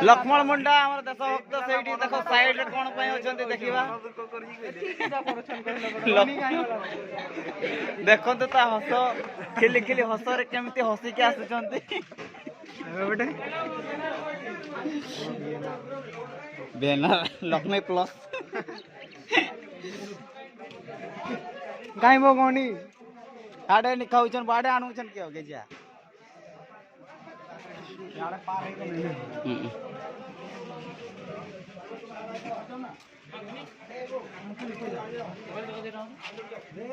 लक्ष्मण मुंडा हमर देश भक्त सेठी देखो साइड रे कोन पय अछंती देखिबा देखो तो ता हस खिली खिली हस रे केमती हसी के आछंती बेटे बेना लक्ष्मी प्लस गाय मो कोनी आडे नि खाउछन बाडे आनुछन के हो गेजा याडे पार हे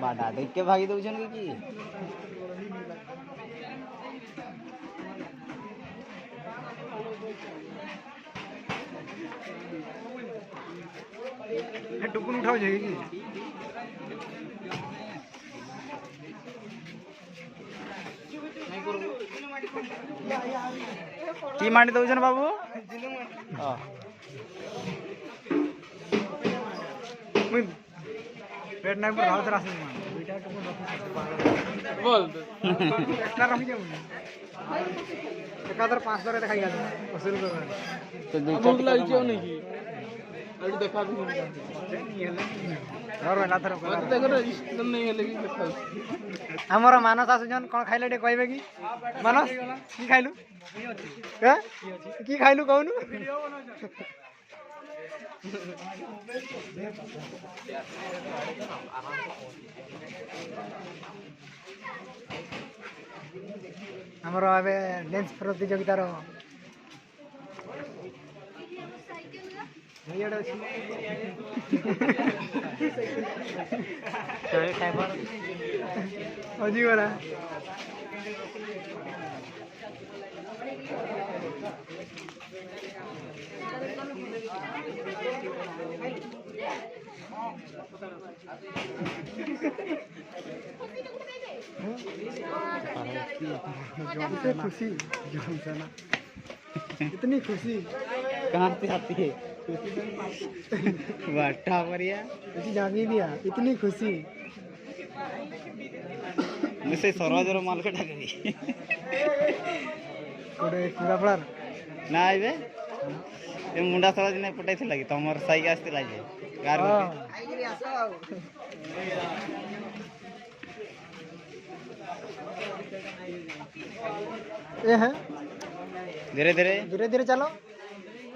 बाडा देख के भागी दउछन की टुकुन उठाओ जाएगी की मांडी दउछन बाबू हां पेट नाही पर हाथ रास बेटा टुकुन रखी बोल एक्स्ट्रा रखी जाऊ एकादर 5 बार खाई गया वसूल कर तो भूख लगी क्यों नहीं अड़ी देखा भी नहीं और वाला थर देखो एकदम नहीं हेले भी देखा हमर मानस आसुजन कोन खाइले डे कहबे की मानस की खाइलु ह की खाइलु कहनु वीडियो बनो हमर आबे डांस प्रतियोगिता रो अजी वाला खुशी इतनी खुशी कहाँ से आती है वाटा परिया जागी दिया इतनी खुशी मुझसे सरोजर माल के ठाकरी कोडे पूरा पड़ार ना आइबे ए मुंडा सरोज ने पटाई थी लगी तमर साई आस्ते लागे गार आइरे आसो ए है धीरे धीरे धीरे धीरे चलो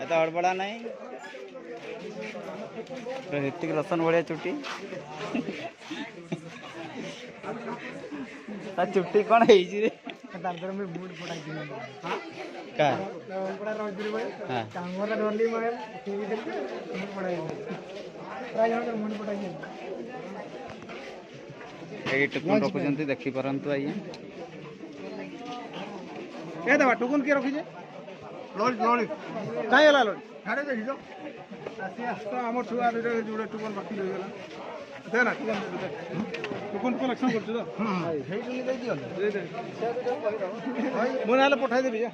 ऐसा हड़बड़ा नहीं ऋतिक रोशन बढ़िया चुट्टी चुट्टी कौन है रे में मूड पड़ाई का पड़ा रोज रे हां कांगोरा डोली में टीवी देख मूड पड़ाई प्राय जन मूड पड़ाई ए टुकुन रखुचंती देखि परंतु आइए ए दबा टुकुन के रखि जे लॉल लॉल काई होला लॉल हाडे देखि जो आसी आस्ता हमर छुआ रे जुडे टुकुन बाकी रहि गेला दे ना टुकुन कलेक्शन करछु तो हां हेइ टुनी दे दियो दे दे मोनाले पठाई देबी जा